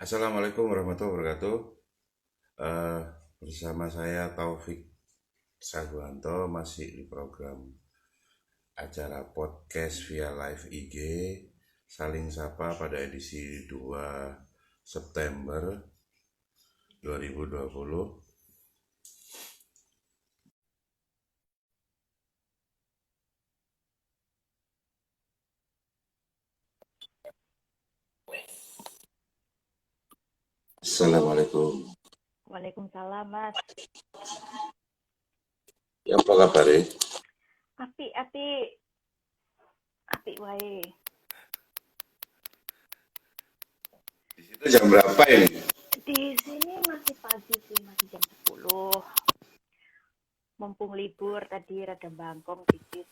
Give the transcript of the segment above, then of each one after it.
Assalamualaikum warahmatullahi wabarakatuh. Eh, Bersama saya Taufik Saguanto masih di program acara podcast via live IG Saling Sapa pada edisi 2 September 2020. Halo, Assalamualaikum. Waalaikumsalam Mas. Ya, apa kabar? Api, api, api wae. Di situ jam berapa ini? Di sini masih pagi sih, masih jam 10. Mumpung libur tadi rada bangkong dikit.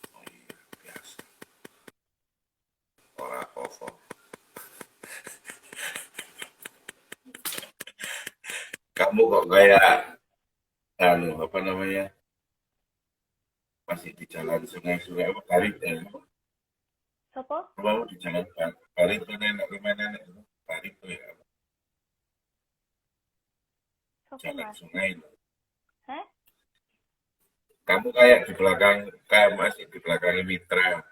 Biasa. Ora ovo. Kamu kok kayak apa namanya? Masih di jalan sungai-sungai apa Parit ya? Sopo? Rumahmu di jalan Parit itu nenek rumah nenek itu. Parit tuh ya, Sopo jalan Mas? sungai. Hah? Kamu kayak di belakang, kayak masih di belakang Mitra.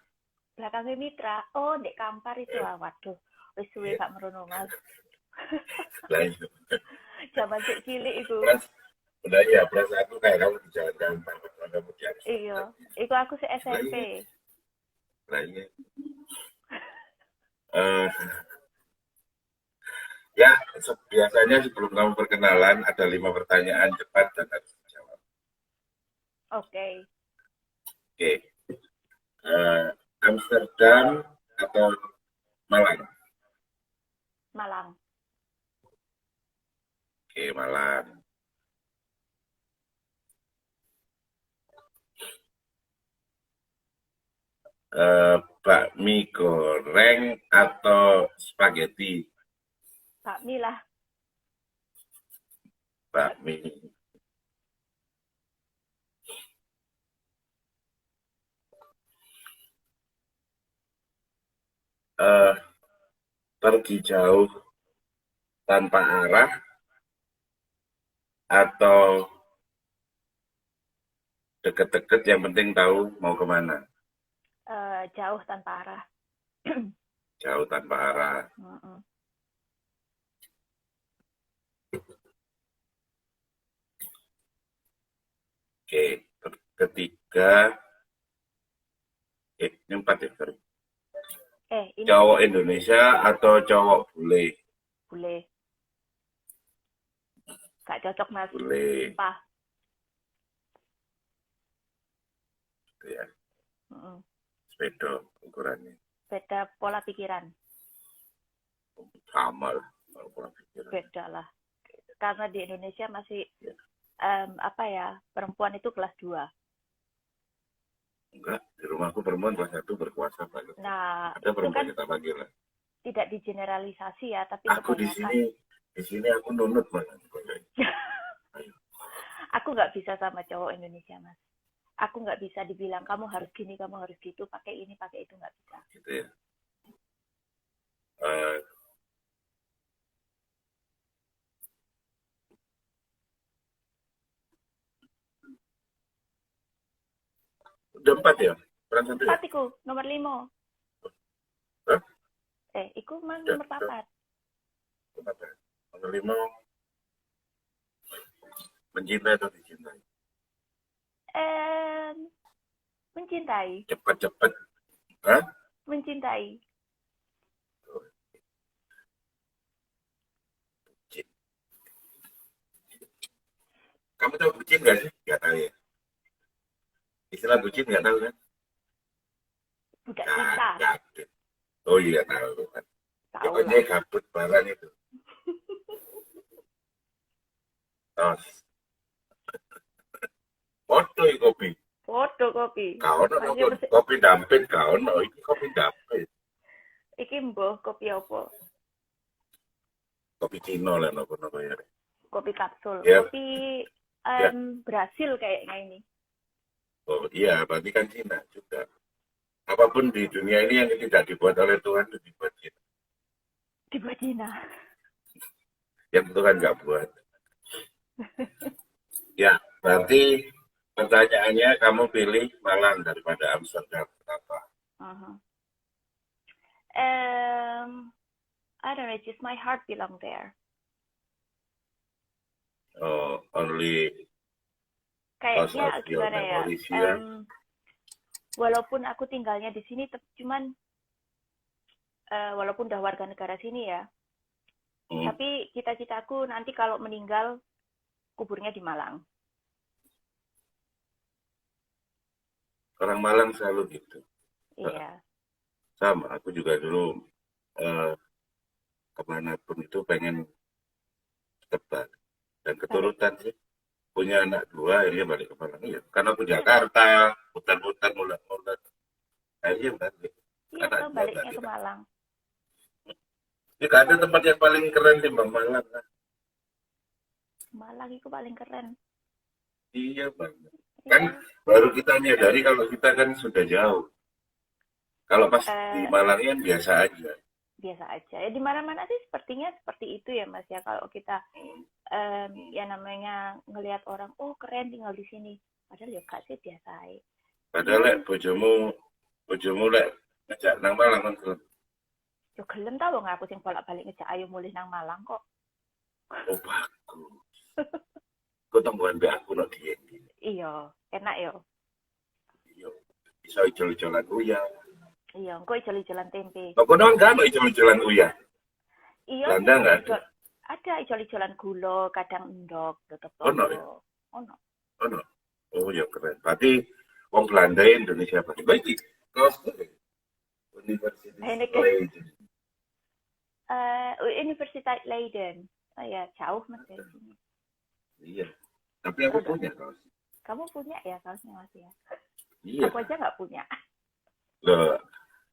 Belakangnya Mitra. Oh, Dek Kampar itu Ya, ah. Waduh, wis suwe ya. gak merono Mas. Lah itu. Zaman cek cilik itu. Pras, udah ya, pras aku kayak kamu di jalan gampang, kalau kamu di Iya, Amsterdam. iku aku si Lah SMP. iya, lah iya. Eh, ya, biasanya sebelum kamu perkenalan ada 5 pertanyaan cepat dan harus dijawab. Oke, Oke. Eh, Amsterdam atau Malang? Malang. Oke, Malang. Bakmi goreng atau spaghetti? Bakmi lah. Bakmi. Eh, Pergi jauh tanpa arah atau deket-deket yang penting tahu mau kemana? Jauh tanpa arah. Jauh tanpa arah. Mm-mm. Oke, ketiga, ini empat ya, sorry. Ini Cowok tiga. Indonesia atau cowok bule? Boleh. Gak cocok Mas. Bule, Sumpah. gitu ya. Mm-mm. Sepeda ukurannya Beda pola pikiran. sama lah, kalau pola pikiran. Beda lah. Karena di Indonesia masih Ya, apa ya, perempuan itu kelas 2. enggak, di rumahku perempuan kelas 1 berkuasa banget. Nah, Ada itu perempuan kan kita panggil lah. tidak digeneralisasi ya, tapi Aku kebanyakan. di sini aku nunut malah. Ayo, Aku nggak bisa sama cowok Indonesia, Mas. Aku nggak bisa dibilang kamu harus gini, kamu harus gitu, pakai ini, pakai itu, nggak bisa. gitu ya. Eh, udah 4 ya? Kurang 1 ya? Empat iku, nomor 5. Hah? Iku mang Udah, nomor 4. empat ya? Nomor 5, mencintai atau dicintai? Eh, mencintai, Cepat-cepat. Hah? mencintai. Kamu tahu bucin nggak sih? Nggak tahu ya. Istilah bucin nggak tahu kan? Budak Nggak, cinta, nggak update. Oh iya tahu kan. tahu Pokoknya lah. gabut barang itu. Oh, foto kopi. Foto kopi. Kau Masih no mesti kopi dampit kau no ini kopi dampit. iki mbah kopi apa? Kopi Cino lah nopo ya. Kopi kapsul. Ya, Kopi ya. Brasil kayaknya ini. Oh iya, berarti kan Cina juga. Apapun di dunia ini yang tidak dibuat oleh Tuhan itu dibuat Cina. Dibuat Cina. yang Tuhan nggak buat. Ya, berarti pertanyaannya kamu pilih Malang daripada Amsterdam. Kenapa? Uh-huh. I don't know, just my heart belong there. Oh, only Kayak because ya of your gimana ya? memories here. Walaupun aku tinggalnya di sini, cuman walaupun udah warga negara sini ya, tapi cita-citaku nanti kalau meninggal kuburnya di Malang. Orang Malang selalu gitu. Iya. Sama, aku juga dulu kemanapun itu pengen tepat. Dan keturutan sih. Punya anak dua, akhirnya balik ke Malang. Iya, karena aku Jakarta, hutan-hutan, mulat-mulat. Akhirnya balik. Iya, Anak tuh dua baliknya balik. ke Malang. Ini gak ada tempat yang paling keren di Malang. Malang itu paling keren. Iya, Bang. Iya. Kan baru kita nyadari kalau kita kan sudah jauh. Kalau pas di Malangnya biasa aja. Biasa aja. Ya di mana-mana sih sepertinya seperti itu ya Mas ya. Kalau kita ya namanya ngelihat orang, oh keren tinggal di sini. Padahal ya gak sih biasa aja. Padahal lek bojomu lek ngejak nang Malang kan gelem. Yo gelem tau nggak aku sing bolak-balik ngejak ayo mulih nang Malang kok. Oh bagus. Kau tanggungan be aku no dieng. Iya, enak yo. Iya. Bisa ijol-ijolan uyah. Iya, engko ijol-ijolan tempe. Kok kono enggak no ijol-ijolan uyah? Iya, Belanda enggak ada. Ada ijol-ijolan gula, kadang endok, tetep Ono ya? Ono. Ono. Oh ya keren. Berarti wong Belanda Indonesia pakai baik. Kos Universitas Leiden. Universitas Leiden. Oh ya, jauh Mas dari sini. Iya. Tapi aku punya kaos. Kamu punya ya kaosnya Mas ya? Iya. Aku aja nggak punya. Loh,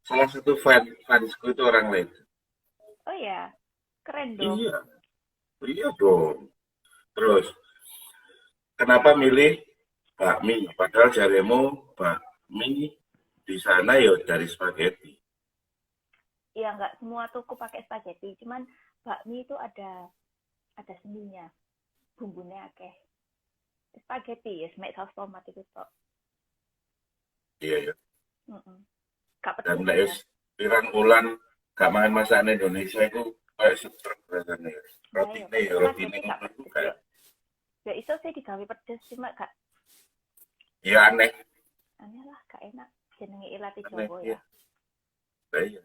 salah satu fansku itu orang Leiden. Oh ya, keren dong. Iya. Iya dong. Terus, kenapa milih bakmi? Padahal jarimu bakmi di sana ya dari spaghetti. Ya nggak semua tuku pakai spaghetti, cuman bakmi itu ada seninya, bumbunya akeh. Spaghetti ya, make saus tomat itu tok. Iya ya. Dan pirang ulan gak makan masakan Indonesia itu kayak setrek rasanya. Roti ini itu kayak. Ya iso sih digawe pedes cuma gak. Iya aneh. Aneh lah, gak enak. Jenenge ilati Jawa ya. Iya.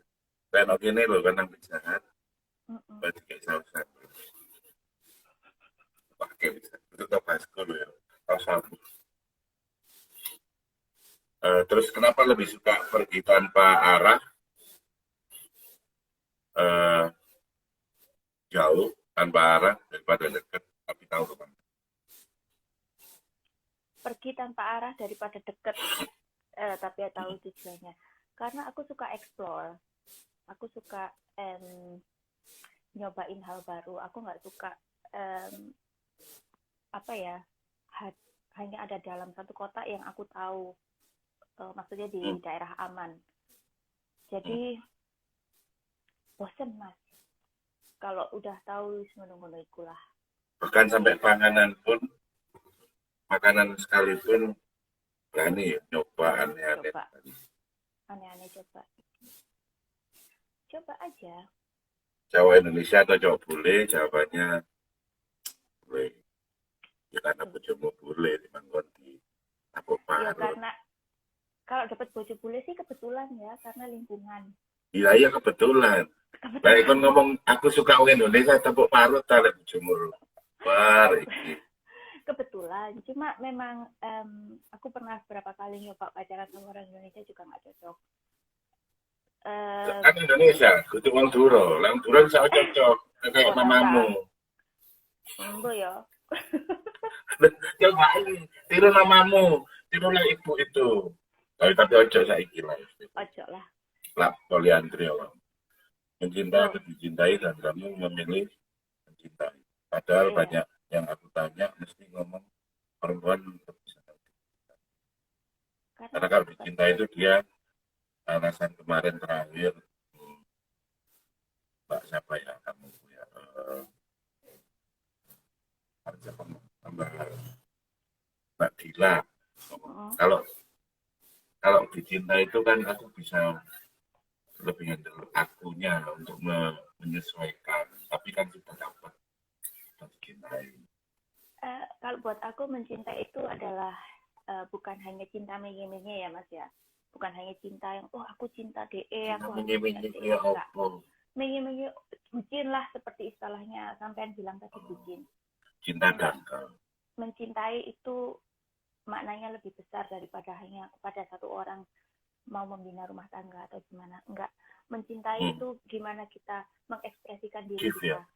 Dan oke nih loh kan sampai jahat. Berarti kayak sausan. Pakai bisa. Itu tabasco loh ya. Saus. Terus kenapa lebih suka pergi tanpa arah? Jauh tanpa arah daripada dekat tapi tahu kemana. Pergi tanpa arah daripada dekat tapi tahu tujuannya. Karena aku suka explore. Aku suka nyobain hal baru. Aku nggak suka hanya ada dalam satu kota yang aku tahu. Maksudnya di daerah aman. Jadi bosen Mas. Kalau udah tahu ngono-ngono ikulah. Bahkan sampai makanan sekalipun berani ya nyoba aneh-aneh. Aneh-aneh coba aja. Jawa Indonesia atau Jawa bule, jawabannya boleh. Ya karena bojomu bule di Mangkonti. Aku parut. Ya karena kalau dapat bojo bule sih kebetulan ya, karena lingkungan. Iya kebetulan. Baik kan ngomong aku suka orang Indonesia tepuk parut tale bojomu. Wah, iki. Kebetulan, cuma memang aku pernah berapa kali nyoba pacaran sama orang Indonesia juga nggak cocok. Kan Indonesia, kudu wong Duro. Wong Duro bisa cocok kayak mamamu. Embo ya. Coba tiru mamamu, tirulah ibu itu. Tapi ojo saiki lah. Ojo lah. Lah poliandri ya. Mencintai atau dicintai dan kamu memilih mencintai. Padahal banyak yang aku tanya mesti ngomong perempuan bisa. Karena kalau dicintai itu dia alasan kemarin terakhir Mbak siapa ya kamu ya cinta itu kan aku bisa lebih handle akunya untuk menyesuaikan, tapi kan kita dapat mencintai. Kalau buat aku mencintai itu adalah bukan hanya cinta menye-menye ya Mas ya. Bukan hanya cinta yang aku cinta DE, aku harus cinta DE. Ya Enggak. Allah, Menye-menye bucin lah seperti istilahnya sampean bilang tadi bucin. cinta Enggak. dangkal. Mencintai itu maknanya lebih besar daripada hanya kepada satu orang mau membina rumah tangga atau gimana. Enggak. Mencintai itu gimana kita mengekspresikan diri Give, kita. ya.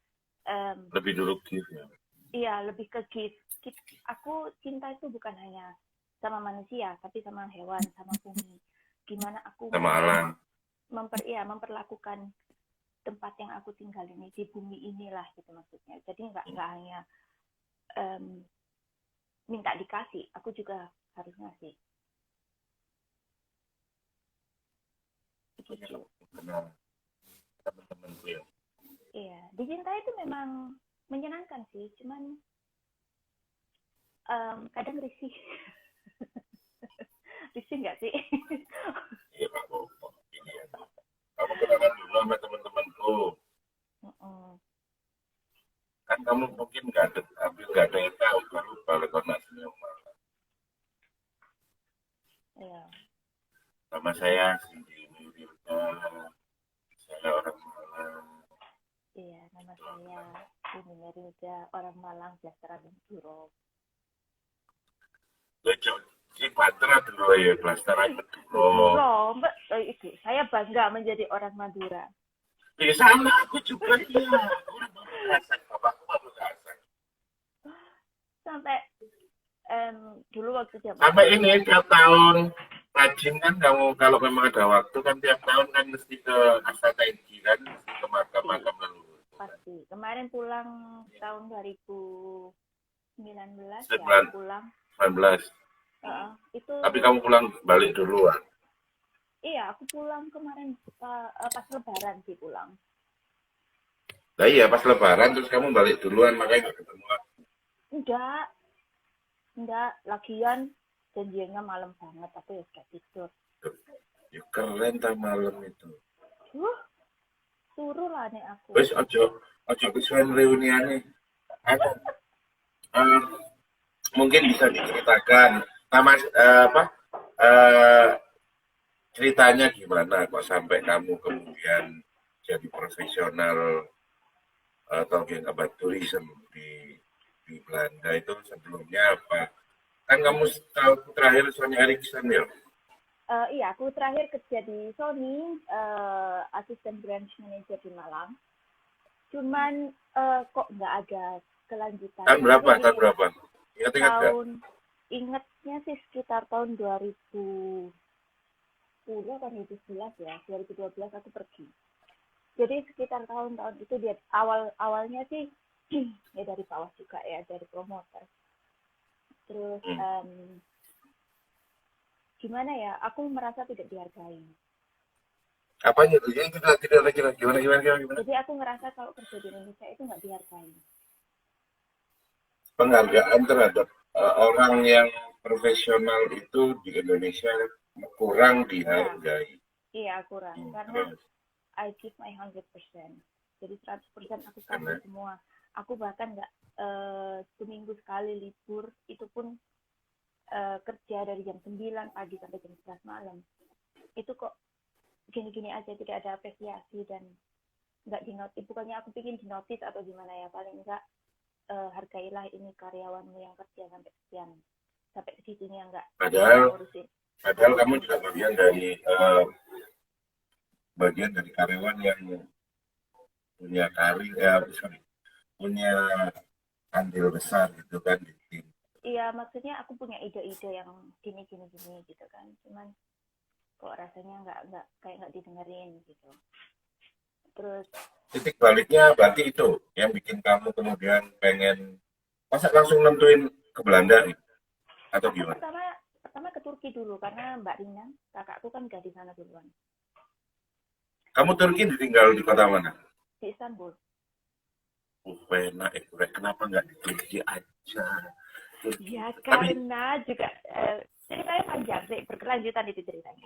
Lebih dulu give ya. Iya, lebih ke give. Aku cinta itu bukan hanya sama manusia, tapi sama hewan, sama bumi. Gimana aku Sama alam. memperlakukan tempat yang aku tinggal ini di bumi inilah gitu maksudnya. Jadi nggak hanya minta dikasih, aku juga harus ngasih. Gitu. Benar. Teman-temanku ya. Iya, dicintai itu memang menyenangkan sih, cuman kadang risih. Risih nggak sih? Iya Pak Bobo. Ini ya. Kamu kenalan dulu sama teman-temanku. Kan kamu mungkin nggak ada yang tahu baru balik nasinya malah. Iya. Sama saya Cindy Wirda. Saya orang Malang. Iya, nama saya Cindy Wirda, orang Malang, Sejahtera Binturo. Lucu. Si Patra dulu ya, Blasteran Maduro. Mbak, itu saya bangga menjadi orang Madura. Ya sama aku juga ya. Bapakku baru dasar. Sampai dulu waktu zaman. Sampai ini tiap tahun rajin kan kamu kalau memang ada waktu kan tiap tahun kan mesti ke Astana Inti kan, mesti ke makam-makam leluhur. Pasti. Kemarin pulang tahun 2019 ya, pulang. 19. Itu. Tapi kamu pulang balik duluan. Iya, aku pulang kemarin pas Lebaran sih pulang. Nah iya pas Lebaran terus kamu balik duluan makanya nggak ketemu. Enggak. Lagian janjiannya malam banget, aku ya sudah tidur. Ya keren tak malam itu. Suruh lah nih aku. Wes ojo kesuwen reuniane. Mungkin bisa diceritakan nama ceritanya gimana kok sampai kamu kemudian jadi profesional talking about tourism di Belanda itu sebelumnya apa? Kan kamu tahu terakhir Sony Ericsson ya? Iya, aku terakhir kerja di Sony, asisten branch manager di Malang. Cuman kok nggak ada kelanjutan. Tahun berapa? Ingat-ingat nggak? Ingatnya sih sekitar tahun 2010 atau 2011 ya, 2012 aku pergi. Jadi sekitar tahun-tahun itu dia awalnya sih ya dari bawah juga ya, dari promoter. Terus gimana ya, aku merasa tidak dihargai. Apanya tuh? Yang tidak gimana? Jadi aku ngerasa kalau kerja di Indonesia itu nggak dihargai. Penghargaan terhadap orang yang profesional itu di Indonesia kurang dihargai. Iya, kurang. Karena I give my 100%. Jadi 100% aku kasih semua. Aku bahkan nggak seminggu sekali libur, itu pun kerja dari jam 9 pagi sampai jam 11 malam. Itu kok gini-gini aja, tidak ada apresiasi dan nggak dinotis. Bukannya aku pikir dinotis atau gimana ya, paling enggak hargailah ini karyawanmu yang kerja sampai sekian, sampai segitunya enggak. Padahal kamu juga bagian dari karyawan yang punya punya andil besar gitu kan di tim. Iya, maksudnya aku punya ide-ide yang gini gitu kan. Cuman kok rasanya nggak didengerin gitu. Terus titik baliknya berarti itu yang bikin kamu kemudian pengen masa langsung nentuin ke Belanda atau gimana? Pertama ke Turki dulu karena Mbak Rina, kakakku kan udah di sana duluan. Kamu Turki tinggal di kota mana? Di Istanbul. Enak, kenapa nggak di Turki aja? Ya karena juga ceritanya panjang sih, berkelanjutan itu ceritanya.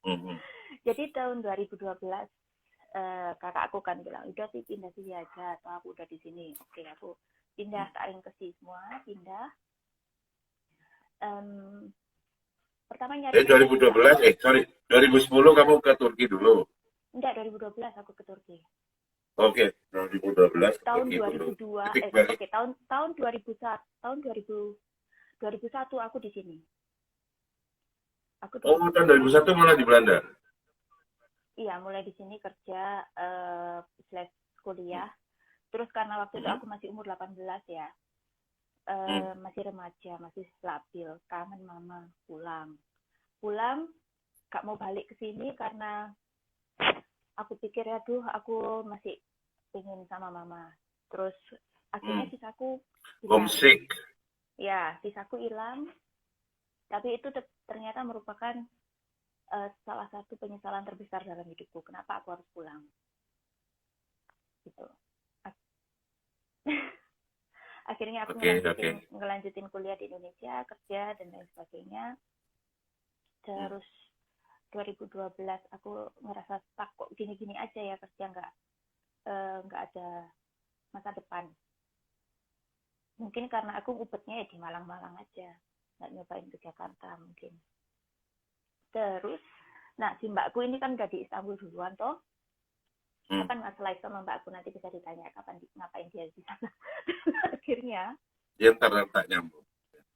Mhm. Jadi tahun 2012 kakak aku kan bilang udah sih pindah sini aja atau aku udah di sini. Oke, aku pindah saling ke semua, pindah. Pertama nyari Jadi 2012, sorry, 2010 kamu ke Turki dulu. enggak, 2012 aku ke Turki. Oke, 2012 ke Tahun Turki dulu. 2002 Titik balik. oke, tahun 2001 tahun 2001 aku di sini. Aku Oh, tahun 2001 2001 malah di Belanda. iya mulai di sini kerja slash kuliah. Terus karena waktu itu aku masih umur 18 ya. Masih remaja, masih labil, kangen mama, pulang gak mau balik ke sini karena aku pikir aduh aku masih pengen sama mama. Terus akhirnya sisaku hilang. Homesick. Ya, sisaku hilang. Tapi itu ternyata merupakan salah satu penyesalan terbesar dalam hidupku. Kenapa aku harus pulang? Gitu. Akhirnya aku ngelanjutin kuliah di Indonesia, kerja dan lain sebagainya. Terus 2012 aku ngerasa stuck kok gini-gini aja ya kerja nggak ada masa depan. Mungkin karena aku ubetnya ya di Malang-Malang aja, nggak nyobain ke Jakarta mungkin. Terus, nah si mbakku ini kan udah di Istanbul duluan toh. Kapan masalah sama mbakku nanti bisa ditanya kapan ngapain dia di sana. Akhirnya. Dia tak nyambung.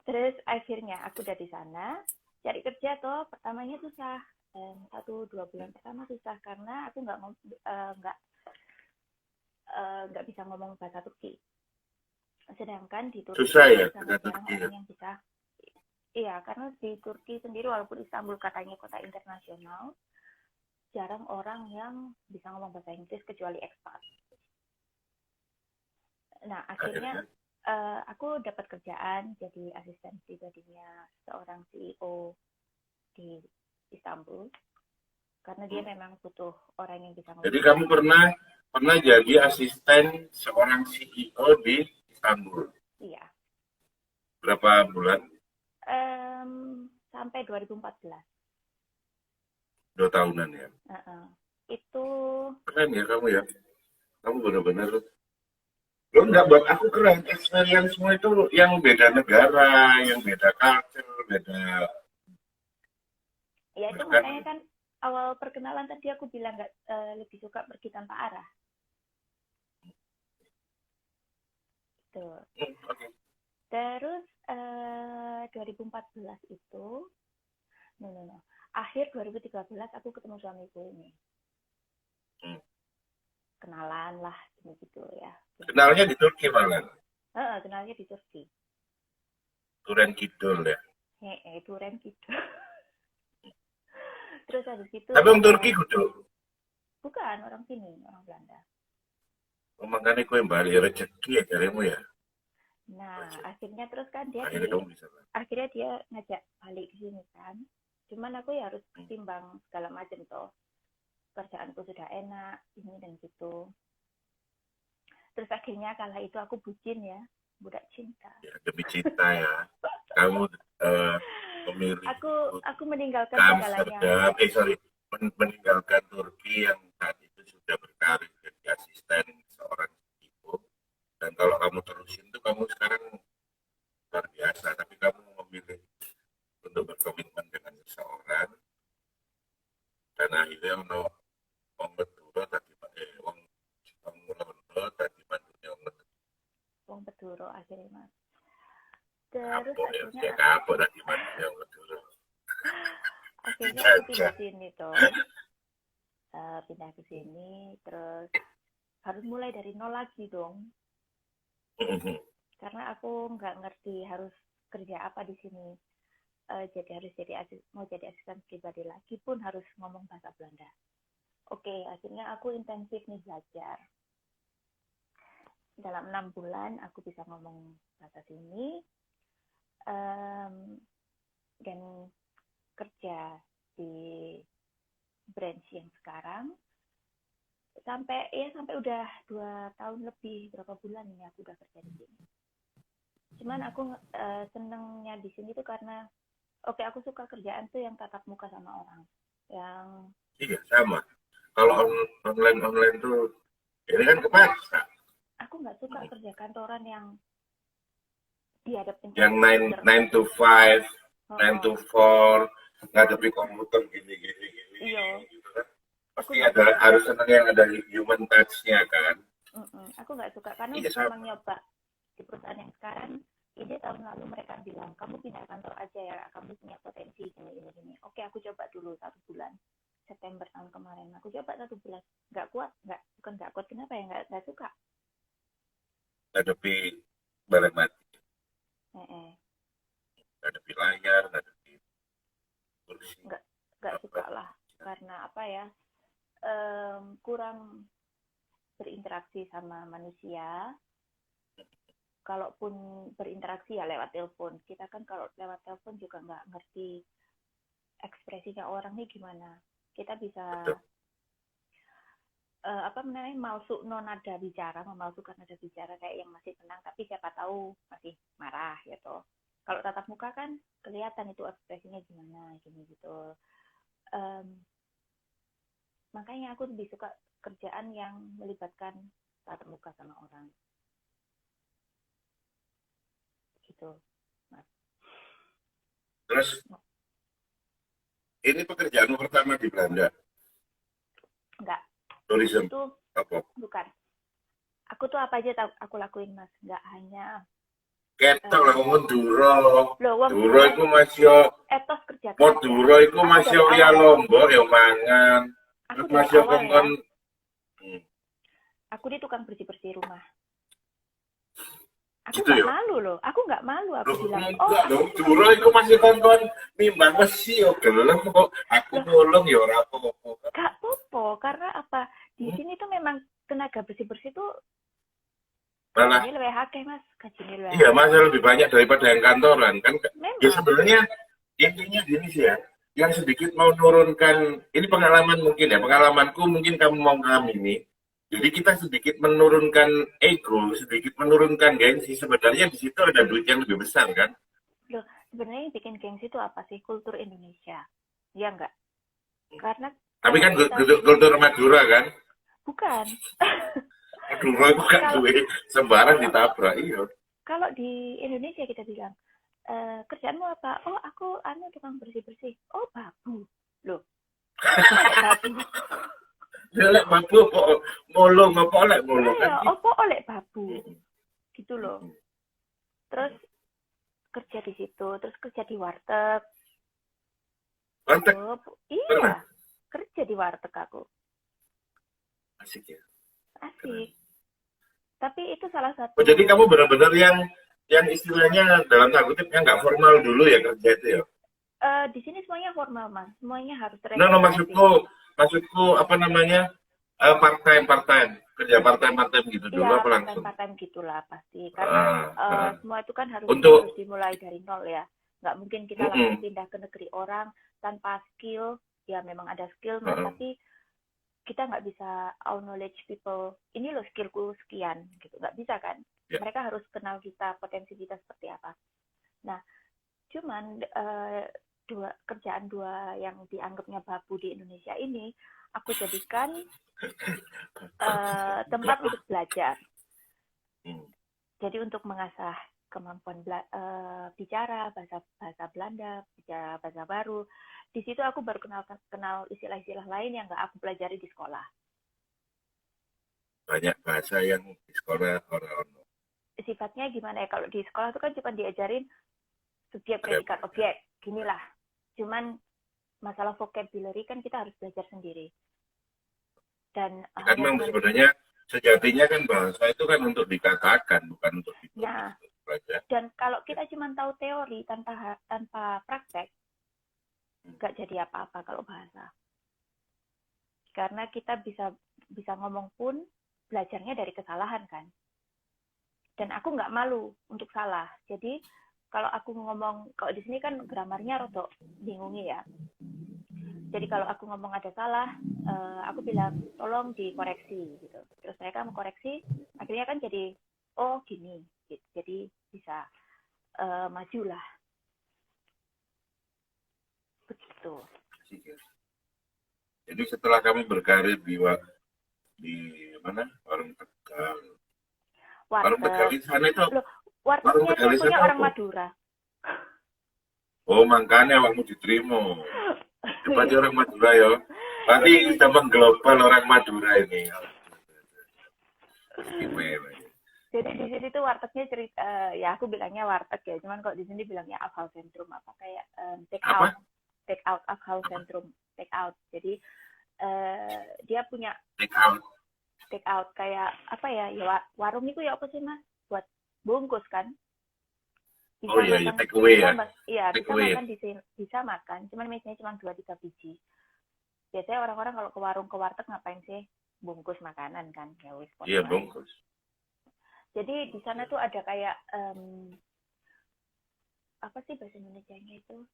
Terus akhirnya aku udah di sana, cari kerja toh pertamanya susah. 1-2 bulan pertama susah karena aku nggak bisa ngomong bahasa Turki. Sedangkan di Turki susah ya sangat jarang orang yang bisa. Iya, karena di Turki sendiri walaupun Istanbul katanya kota internasional, jarang orang yang bisa ngomong bahasa Inggris kecuali ekspat. Nah, akhirnya aku dapat kerjaan jadi asisten pribadinya seorang CEO di Istanbul karena dia memang butuh orang yang bisa ngomong. Jadi kamu pernah jadi asisten seorang CEO di Istanbul? Iya. Berapa bulan? Sampai 2014. 2 tahunan ya. Itu keren ya kamu ya. Kamu benar-benar lo nggak buat aku keren. Experience semua itu yang beda negara, yang beda culture, beda. Ya itu makanya kan awal perkenalan tadi aku bilang nggak lebih suka pergi tanpa arah. Tuh. Okay. Terus 2014 itu, akhir 2013 aku ketemu suamiku ini. Kenalan lah gitu ya. Kenalnya di Turki malah. Kenalnya di Turki. Duren Kidul ya. Duren Kidul. Terus habis itu. Tapi orang Turki kudu. Bukan, orang sini, orang Belanda. Makanya kau yang balik rezeki ya carimu ya. Nah, akhirnya terus kan dia akhirnya dia ngajak balik ke sini kan. Cuman aku ya harus timbang segala macam toh. Kerjaanku sudah enak, ini dan gitu. Terus akhirnya kala itu aku bucin ya, budak cinta. Ya, demi cinta ya. Kamu memilih. Aku meninggalkan segalanya. Meninggalkan Turki yang saat itu sudah berkarir jadi asisten seorang ibu. Dan kalau kamu terusin tuh kamu sekarang luar biasa. Tapi kamu memilih untuk berkomitmen dengan seseorang. Dan akhirnya wong Beduro tadi wong Londo tadi bantunya wong Beduro akhirnya mas. Terus akhirnya kapok tadi bantunya wong Beduro. Akhirnya aku pindah sini toh. Pindah ke sini terus harus mulai dari nol lagi dong. Karena aku nggak ngerti harus kerja apa di sini. Jadi harus mau jadi asisten pribadi lagi pun harus ngomong bahasa Belanda. Oke, akhirnya aku intensif nih belajar. Dalam 6 bulan aku bisa ngomong bahasa sini dan kerja di branch yang sekarang sampai udah 2 tahun lebih, berapa bulan ini aku udah kerja di sini. Cuman aku senengnya di sini tuh karena Oke, aku suka kerjaan tuh yang tatap muka sama orang. Yang Iya, sama. Kalau online tuh, ini kan aku kepaksa. aku nggak suka kerja kantoran yang dihadapin Yang sama nine komputer. nine to five, Oh, nine oh. to four, ngadepi komputer gini Iya, gitu kan. aku Pasti nggak ada suka. harus senang yang ada human touch-nya kan. Aku nggak suka karena Iya memang sama. nyoba di perusahaan yang sekarang. Ini tahun lalu mereka bilang kamu pindah kantor aja ya, kamu punya potensi gini. Oke, aku coba dulu 1 bulan. September tahun kemarin aku coba 1 bulan, nggak kuat, bukan nggak kuat, kenapa ya, nggak suka. Ngadepi barang mati, Eh, ngadepi layar, ngadepi kursi, nggak nggak apa. suka lah, karena apa ya, kurang berinteraksi sama manusia. Kalaupun berinteraksi ya lewat telepon, kita kan kalau lewat telepon juga nggak ngerti ekspresinya orang nih gimana. Kita bisa Betul. apa namanya, nada bicara, memalsukan nada bicara kayak yang masih tenang tapi siapa tahu masih marah gitu. Kalau tatap muka kan kelihatan itu ekspresinya gimana gini gitu. um, Makanya aku lebih suka kerjaan yang melibatkan tatap muka sama orang gitu, Mas. Terus ini pekerjaanmu pertama di Belanda, Enggak, tourism itu apa? bukan. Aku tuh apa aja aku lakuin, Mas, nggak hanya Ketok lah ngomong Duro. loh wong Duro iku masih etos kerja mau keras ya. Duro iku Aku masih dari ya awal ya, Lombok ya mangan. aku Terus dari masih awal ya, kongkon. Hmm, aku di tukang bersih-bersih rumah. Aku gitu nggak ya. malu loh, aku nggak malu, aku Loh, bilang, oh enggak aku dong, tukang Duro iku bersih-bersih. masih kongkon nimbang mesi yo gelem kok. Aku Loh, nolong ya ora apa-apa. gak popo, karena apa, di Hmm, sini tuh memang tenaga bersih-bersih tuh malah gajinya lebih akeh, Mas, gajinya lebih iya akeh. masih lebih banyak daripada yang kantoran kan. Ya Memang, sebenarnya intinya gini sih ya. Yang sedikit mau nurunkan, ini pengalaman mungkin ya, pengalamanku mungkin kamu mau ngalami. Jadi kita sedikit menurunkan ego, sedikit menurunkan gengsi. Sebenarnya di situ ada duit yang lebih besar kan? loh, sebenarnya yang bikin gengsi itu apa sih? Kultur Indonesia. Ya enggak? Karena Tapi kalau kan kita, kultur Madura kan? bukan. Madura itu kan kalau duit sembarang kalau ditabrak, iya. kalau di Indonesia kita bilang, kerjaanmu apa? Oh, aku tukang bersih-bersih. Oh, babu. Loh, opo oleh babu? Ya lek babu kok molong apa lek Lah molong kan ya, gitu. opo oleh babu? Mm, Gitu loh. mm, Terus mm. kerja di situ, terus kerja di warteg. Kontak Oh, pernah? iya, kerja di warteg aku. Asik ya, keren. Asik. Tapi itu salah Oh, jadi satu, kamu benar-benar yang istilahnya dalam tanda kutip yang nggak formal dulu ya kerja itu ya? di sini semuanya formal, Mas. Semuanya harus No, no, teregistrasi. maksudku apa namanya? Part time, kerja part time gitu Iya, dulu apa langsung? part-time gitulah pasti. Karena Ah. semua itu kan harus Untuk, dimulai dari nol ya. Nggak mungkin kita langsung mm-mm, pindah ke negeri orang tanpa skill. Ya memang ada skill, Mas, uh-uh, tapi kita nggak bisa all knowledge people. Ini loh skillku sekian, gitu. Nggak bisa kan? ya, Mereka harus kenal kita, potensi kita seperti apa. Nah, cuman kerjaan dua yang dianggapnya babu di Indonesia ini, aku jadikan tempat untuk belajar. hmm, Jadi untuk mengasah kemampuan bicara bahasa bahasa Belanda, bicara bahasa baru. Di situ aku baru kenal istilah-istilah lain yang nggak aku pelajari di sekolah. banyak bahasa yang di sekolah orang Sifatnya gimana ya? Kalau di sekolah itu kan cuma diajarin subjek, ada predikat, objek, ginilah. Cuman masalah vocabulary kan kita harus belajar sendiri. Dan kan hanya memang dengan, sebenarnya sejatinya kan bahasa itu kan untuk dikatakan bukan untuk ditulis nah, untuk belajar. dan kalau kita cuma tahu teori tanpa praktek, Hmm. nggak jadi apa-apa kalau bahasa. Karena kita bisa ngomong pun belajarnya dari kesalahan kan. Dan aku nggak malu untuk salah. Jadi kalau aku ngomong, kalau di sini kan gramarnya rodok bingungi ya. Jadi kalau aku ngomong ada salah, aku bilang tolong dikoreksi gitu. Terus mereka mengkoreksi, akhirnya kan jadi oh gini, gitu. Jadi bisa maju lah. begitu. Asik ya. Jadi setelah kami berkarir di mana? Warung Tegal. Warung Tegal Warteg. di sana itu, Loh, warung wartegnya Tegal dia di punya sana orang apa? Madura. Oh, makanya awakmu diterima. Depannya Iya. orang Madura ya. Nanti Jadi di kita mengglobal orang Madura ini. Istimewa. jadi di sini tuh wartegnya cerita, ya aku bilangnya warteg ya, cuman kalau di sini bilangnya Afhal Sentrum, apa kayak Apa? take out Afhal Sentrum, take out. Jadi dia punya Take out. take out kayak apa ya, ya warung itu ya apa sih mas, buat bungkus kan, bisa Oh iya, iya, makan, take away bisa ya. iya Take bisa away. makan di sini, bisa makan, cuman mesinnya cuma 2-3 biji. Biasanya orang-orang kalau ke warung ke warteg ngapain sih, bungkus makanan kan, ya wis Iya, podo ae. bungkus. Jadi di sana tuh ada kayak apa sih bahasa Indonesianya itu,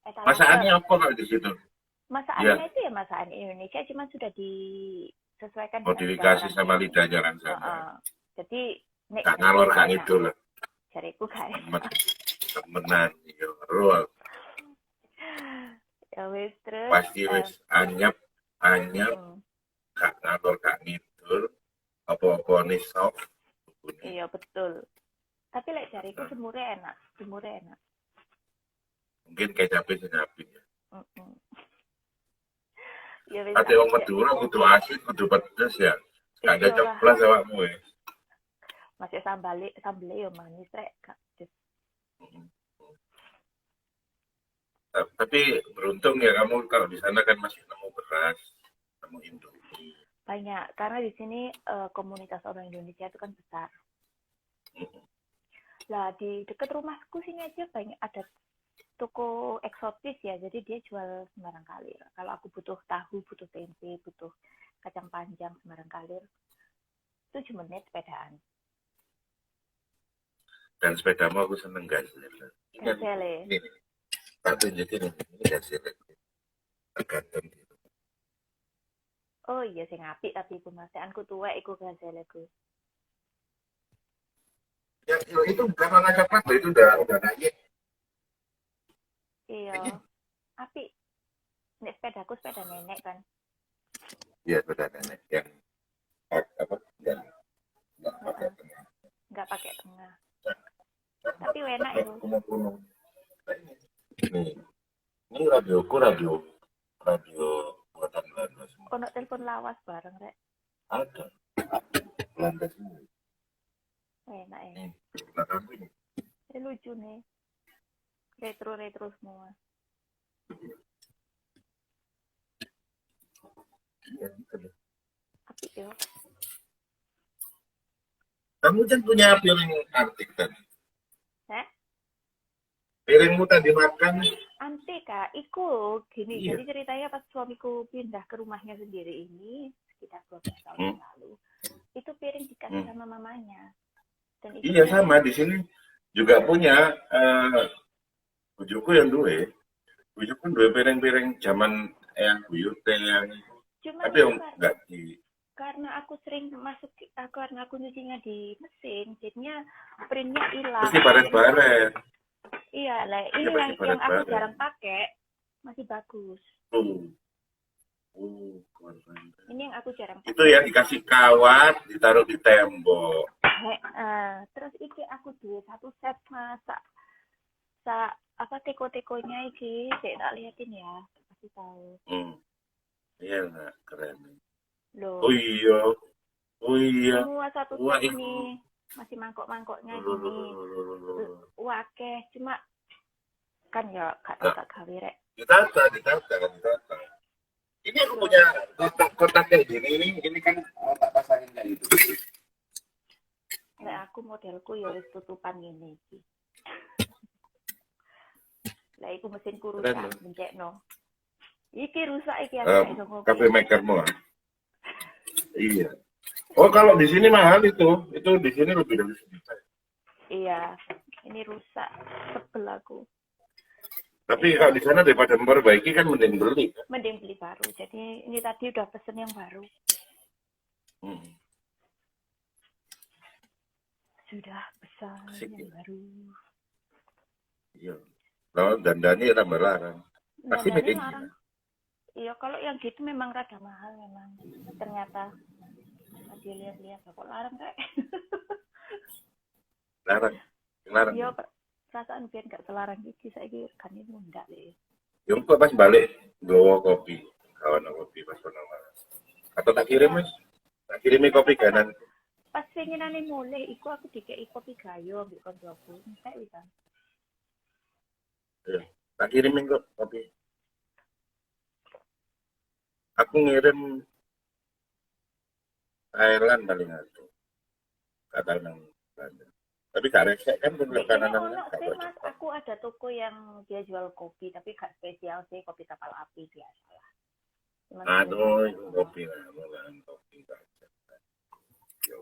Masakannya etalase. apa kalau di situ? Iya, Masakannya itu ya masakan Indonesia, cuman sudah disesuaikan dengan lidah modifikasi orang sama sini. lidahnya orang sana. Jadi nek Gak jariku ngalor, gak gak enak, ngidul lah. jariku gak Temen, enak. temenan. Ya, roh. Ya wis terus Pasti wis anyep, gak ngalor, gak ngidul. Apa-apa nih sok. iya betul. Tapi lek jariku semurnya enak. Mungkin kecapnya senyapin ya. Mm-mm. Ya wis Ate wong Madura kudu asin, kudu pedes ya. Gak ada iyalah, ceplas awakmu ya. masih sambale yo manis rek, Kak. Tapi beruntung ya kamu kalau di sana kan masih nemu beras, nemu Indomie. Banyak karena di sini komunitas orang Indonesia itu kan besar. Lah di dekat rumahku sini aja banyak ada toko eksotis ya, jadi dia jual sembarang kalir. Kalau aku butuh tahu, butuh tempe, butuh kacang panjang sembarang kalir, 7 menit sepedaan. Dan sepedamu aku seneng guys. Gazelle. Ini, tak tunjukin ini hasilnya. Tergantung gitu. Oh iya sing apik tapi pemasaanku tuwek iku Gazelle ku. Ya, itu bukan warna coklat loh, itu udah naik. Iya. Apik. Nek sepedaku sepeda nenek kan. Iya, udah nenek yang apa? Nggak pakai tengah. Enggak pakai tengah. Tapi enak itu. Kuno-kuno. Nih, ini radioku radio buatan Belanda semua. Ono telepon lawas bareng rek. Ada Belanda semua. Enak ya. Nih, belakang ini. Ini lucu nih. Retro semua. Iya, gitu deh. Apik yo. Kamu kan punya piring antik tadi. Hah? Piringmu tadi makan. Antik Kak, iku gini. Iya. Jadi ceritanya pas suamiku pindah ke rumahnya sendiri ini sekitar 12 tahun yang lalu. Itu piring dikasih sama mamanya. Dan itu Iya sama di sini juga punya bujuku yang dua. Bujuku dua piring-piring zaman yang buyut yang cuma tapi itu yang enggak di karena aku sering karena aku nyucinya di mesin, jadinya printnya hilang. mesti baret-baret. Iya, lah ini Ya, pasti yang aku baret-baret. jarang pakai masih bagus. Ini yang aku jarang pakai. Itu ya dikasih kawat, ditaruh di tembok. Terus iki aku duwe satu set masak apa teko-tekonya iki, cek tak liatin ya, kasih tahu. Iya nggak keren. Loh. Oh iya. Semua satu set ini masih mangkok-mangkoknya gini. Wakeh, cuma kan ya gak gawe rek. Ditata. Ini aku punya kotak kayak gini, ini kan kotak pasangin kayak gitu. Lah aku modelku ya wis tutupan ngene iki. Lah iku mesinku rusak, bencekno. Iki rusak iki aku Cafe makermu. Iya. Oh kalau di sini mahal itu di sini lebih dari sejuta. Iya, ini rusak, sebel aku. Tapi kalau di sana daripada memperbaiki kan mending beli. Mending beli baru. Jadi ini tadi udah pesen yang baru. Sudah pesan yang baru. Iya. Lalu dandani tambah larang. Pasti make Dandannya in larang. China. Iya, kalau yang gitu memang rada mahal memang. Ternyata dia lihat-lihat kok larang kayak. Larang. Larang. Iya, perasaan biar nggak selarang gitu. Saya kira kan ini enggak deh. Yung kok pas balik bawa kopi. Kawan kopi pas pernah malam. Atau tak kirim, Iya, Mas? Tak kirimi kopi pas kanan. pas pengenane mulai iku aku dikei kopi gayo ambek koncoku. Entek bisa. Ya. Tak kirimin kok kopi. Aku ngirim Thailand paling aku. Kata nang Belanda. Tapi gak resek kan bentuk Ini kanan kan ono gak sih kok Mas, Jepang. aku ada toko yang dia jual kopi tapi gak spesial sih, kopi kapal api biasa lah. Cuman Aduh, spesialnya itu ono. kopi lah, mulan kopi saja. Yo.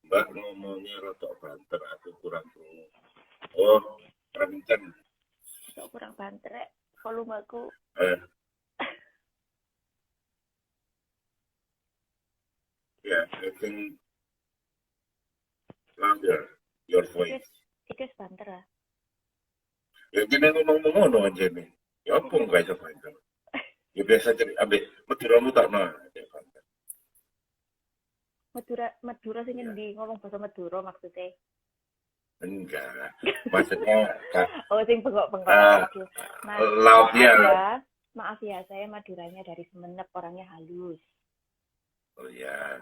Mbak ngomongnya rotok banter, aku kurang krungu. Oh, kenceng. Kok kurang banter volumeku. Eh, ya, I think louder your Iki voice. iki banter ah. Ya gini ngomong ngono aja nih. Ya apa nggak bisa banter? Ya biasa jadi ambil mediramu tak nah. Ya, banter. Madura Madura sing Ya, ngendi ngomong bahasa Madura maksudnya. enggak. Maksudnya kak, Oh, sing bengkok-bengkok. uh, Oke. Mas, lautnya. Maaf ya, saya Maduranya dari Semenep, orangnya halus. Oh ya,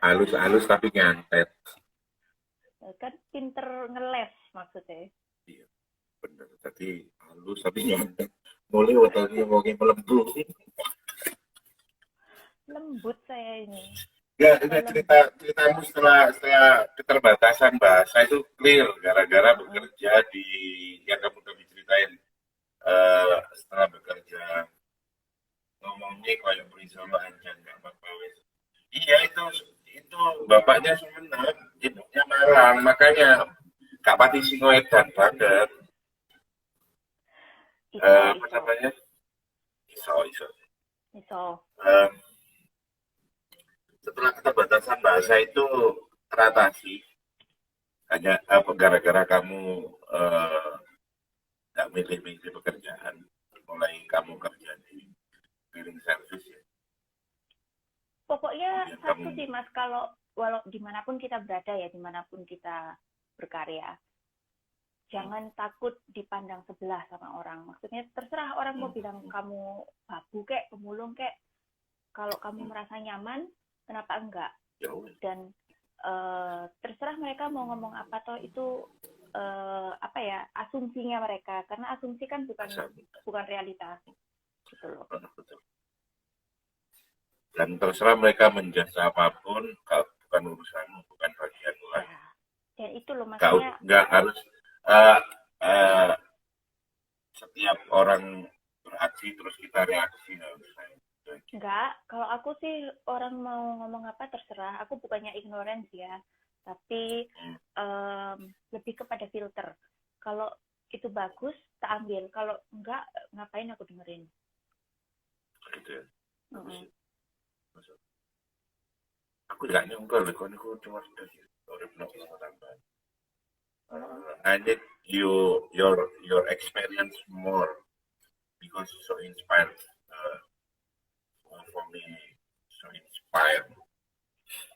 halus-halus tapi nyantet. Kan pinter ngeles maksudnya. Iya, bener. Tadi halus tapi nyantet. Mulai waktu mau melembung. Lembut saya ini. Ya, Apa ini lembut? ceritamu setelah keterbatasan bahasa itu clear gara-gara Mm-mm. bekerja di yang kamu tadi ceritain setelah bekerja ngomongnya kayak beri solo aja nggak apa-apa wes. Iya itu bapaknya Sumenep, ibunya Malang, makanya Kak Pati Singoedan banget. Iso, Apa iso, namanya? Iso. iso. Eh, setelah keterbatasan bahasa itu teratasi hanya gara-gara kamu nggak milih-milih pekerjaan, mulai kamu kerja di cleaning service ya, Pokoknya kemudian kamu satu sih Mas, kalau walau dimanapun kita berada ya, dimanapun kita berkarya, jangan takut dipandang sebelah sama orang. Maksudnya terserah orang mau bilang kamu babu kek, pemulung kek, kalau kamu merasa nyaman, kenapa enggak? ya udah, Dan terserah mereka mau ngomong apa toh itu apa ya asumsinya mereka, karena asumsi kan asal bukan realitas gitu loh. betul. Dan terserah mereka menjasa apapun, bukan urusanmu, bukan bagianmu Ya, lagi. dan itu loh makanya Nggak harus uh, uh, setiap orang beraksi terus kita reaksi nggak usah. enggak, kalau aku sih orang mau ngomong apa terserah, aku bukannya ignorance ya, tapi lebih kepada filter. Kalau itu bagus, tak ambil. Kalau enggak, ngapain aku dengerin. Gitu ya. Mm-mm. Aku nggak nyangka loh, kan aku cuma sudah urip nang tambah. I need your experience more because so inspired for me, so inspired.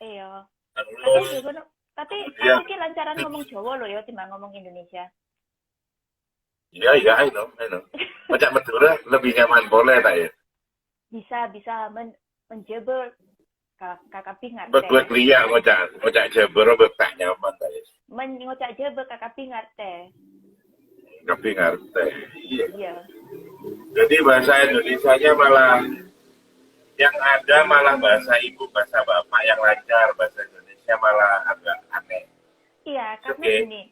Iya. Terus Tapi dia, aku ki lancaran ngomong Jawa loh ya, timbang ngomong Indonesia. I know. Macam Madura lebih nyaman boleh tak ya? Bisa menjebel kakak pingat Buat teh. liya ngocak Jabar tak nyaman tak ya? Ngocak jebel kakak pingat teh. Tapi ngerti. Iya. Iya. Jadi bahasa Indonesianya malah yang ada malah bahasa ibu, bahasa bapak yang lancar, bahasa Indonesia malah agak aneh. Iya, karena Oke. gini,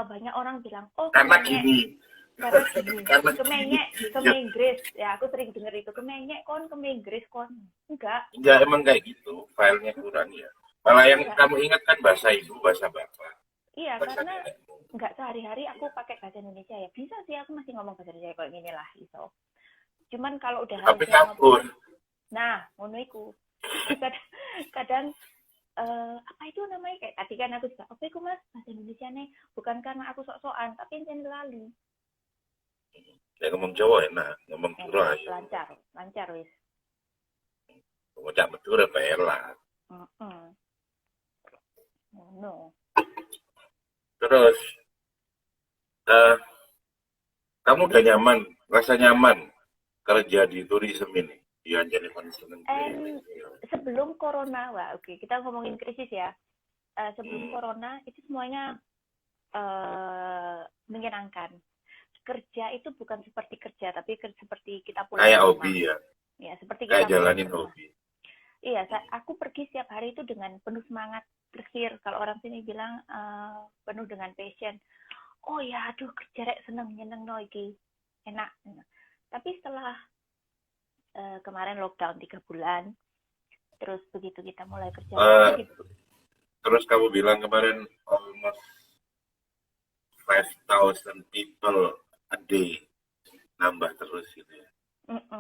banyak orang bilang, oh Karena kemenyek, gini. karena gini, Karena kemenyek, gini. kemeinggris, ya aku sering denger itu, kemenyek kon, kemeinggris kon, enggak, Ya emang kayak gitu, filenya kurang ya. Malah yang enggak, kamu ingat kan bahasa ibu, bahasa bapak. iya Bahasa karena nenekmu. enggak sehari-hari aku pakai bahasa Indonesia ya, bisa sih aku masih ngomong bahasa Indonesia kayak gini lah, iso. Cuman kalau udah Tapi harus kabur. nah, ngono iku, kadang, kadang apa itu namanya, kayak tadi kan aku juga apa itu mas bahasa Indonesia nih, bukan karena aku sok-sokan tapi enten lali. Ya ngomong Jawa enak, ngomong Suro Enak, ayo. lancar wis. Ngomong Cak Madura pelat. Heeh. No. Terus eh, kamu udah nyaman, rasa nyaman kerja di tourism ini, di Anjani Konsumen ini. Sebelum corona, wah oke, kita ngomongin krisis ya. Sebelum corona itu semuanya menyenangkan. Kerja itu bukan seperti kerja, tapi seperti kita pulang Kayak ke rumah. hobi ya, Ya, seperti kayak kita pulang jalanin ke rumah. hobi. Iya, aku pergi setiap hari itu dengan penuh semangat, bersih. Kalau orang sini bilang penuh dengan passion. Oh ya, aduh kerja rek seneng nyeneng no iki. Enak. Tapi setelah kemarin lockdown 3 bulan, terus begitu kita mulai kerja lagi gitu. Terus kamu bilang kemarin almost 5,000 people a day, nambah terus gitu ya.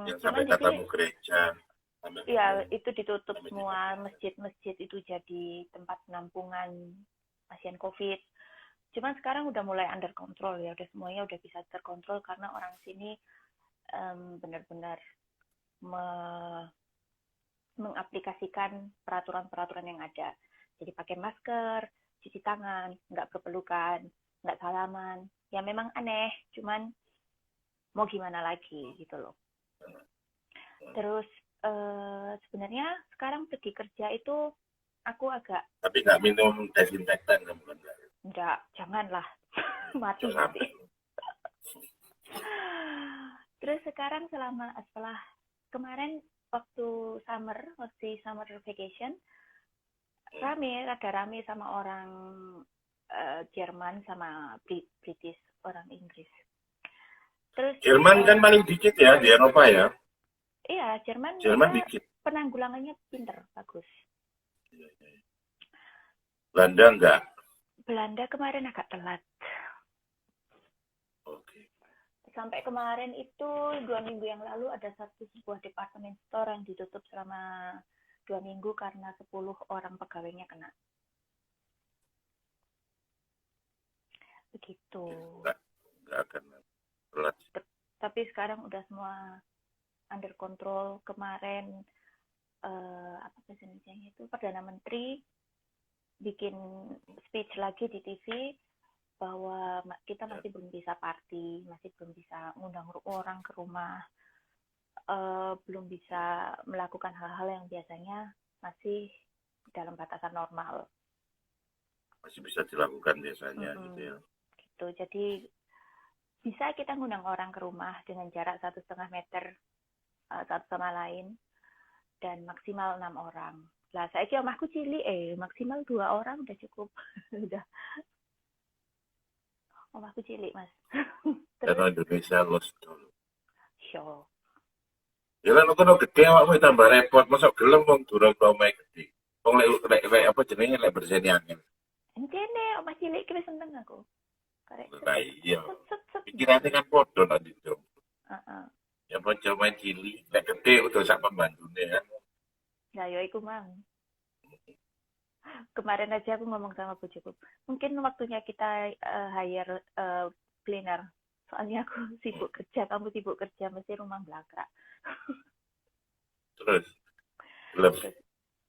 Yang sampai katamu gereja. Iya, itu ditutup semua, masjid-masjid itu jadi tempat penampungan pasien COVID. Cuman sekarang udah mulai under control ya, udah semuanya udah bisa terkontrol karena orang sini benar-benar mengaplikasikan peraturan-peraturan yang ada. Jadi pakai masker, cuci tangan, nggak berpelukan, nggak salaman. Ya memang aneh, cuman mau gimana lagi gitu loh. Terus sebenarnya sekarang pergi kerja itu aku agak... Tapi nggak minum desinfektan kamu kan? Nggak, janganlah. Mati. Terus sekarang setelah kemarin waktu summer vacation, rada rame sama orang Jerman sama British, orang Inggris. Terus Jerman kan paling dikit ya di Eropa ya. Iya, Jerman dikit. Penanggulangannya pinter, bagus. Belanda enggak? Belanda kemarin agak telat. Oke. Sampai kemarin itu 2 minggu yang lalu ada sebuah department store yang ditutup selama 2 minggu karena 10 orang pegawainya kena. Begitu. Enggak akan telat. Tapi sekarang udah semua under control. Kemarin apa bahasanya itu, Perdana Menteri bikin speech lagi di TV bahwa kita masih belum bisa party, masih belum bisa ngundang orang ke rumah, belum bisa melakukan hal-hal yang biasanya masih dalam batasan normal. Masih bisa dilakukan biasanya gitu ya. Gitu. Jadi bisa kita ngundang orang ke rumah dengan jarak 1,5 meter satu sama lain dan maksimal 6 orang. Lah saya kira omahku cilik maksimal 2 orang udah cukup. Udah. Omahku cilik, Mas. Karena Indonesia lost dulu. Sure. Ya kan kono gede awakmu tambah repot, masuk gelem wong durung omahe gede. Wong lek apa jenenge lek berseni angin. Encene omah cilik ki seneng aku. Karek. Lah iya. Pikirane kan padha nek itu. Heeh. Ya bocah main cilik, lek gede udah sak pembantune kan. Nah, ya iku mang. Kemarin aja aku ngomong sama bojoku, mungkin waktunya kita hire cleaner. Soalnya aku sibuk kerja, kamu sibuk kerja, mesti rumah belakrak. Terus gelem.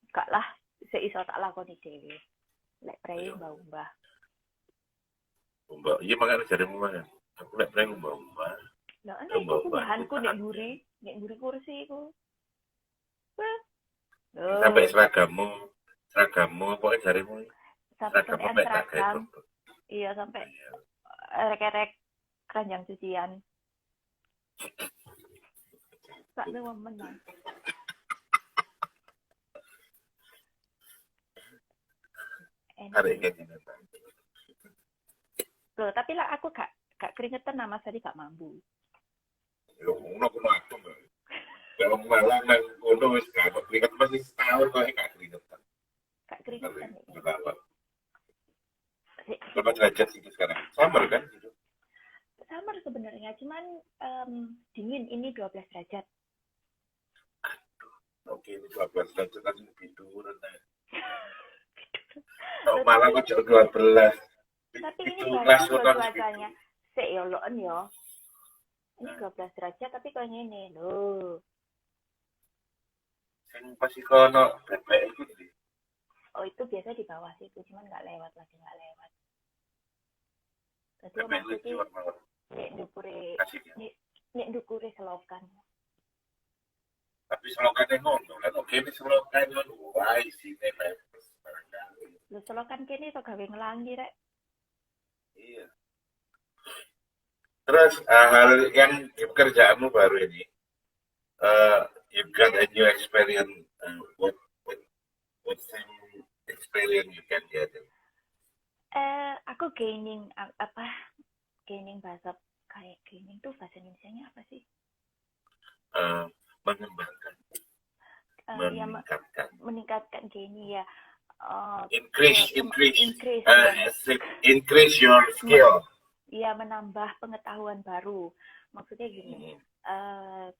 Gak lah, seiso tak lakoni dhewe. Lek prei mbah-mbah. Mbak, iya makanya jarimu mana? Aku lek preng mbak. Lah ana iku bahanku nek mburi kursi iku. Sampai seragammu pokoknya jarimu. Seragam. Iya, sampai rek-rek keranjang cucian. Tak ada momen lah. Loh, tapi lah aku gak keringetan nama tadi gak mampu. Yo, ngono aku. Kalau malang nang kono wis gak keringet masih setahun kok gak keringetan. Gak keringetan. Kenapa? Berapa derajat sih sekarang? Summer kan? Summer sebenarnya, cuman dingin, ini 12 derajat. Oke, ini 12 derajat kan lebih turun. Oh, malah kok jam 12. Tapi ini Itu kelas banyak loh nonton cuacanya. segitu. Loen yo. Ini 12 derajat tapi kok ini loh. Sing pasti kono bebek iki ndi? Oh itu biasa di bawah situ, cuman nggak lewat lagi nggak lewat. Jadi Bebek omahku iki ki warna-warni. nek ndukure Kasih ya. nek ndukure selokan. Tapi selokane ngono, lan oke ini selokan ngono. Wah, isine lepes barangkali. Lho selokan kene iso gawe ngelangi rek. Iya. Terus hal yang di pekerjaanmu baru ini, you've got a new experience. What same experience you can get? Aku gaining apa? Gaining bahasa kayak gaining tuh bahasa Indonesianya apa sih? Mengembangkan, Ya meningkatkan, meningkatkan gaining ya. increase, ya. increase your skill. Iya menambah pengetahuan baru. Maksudnya gini,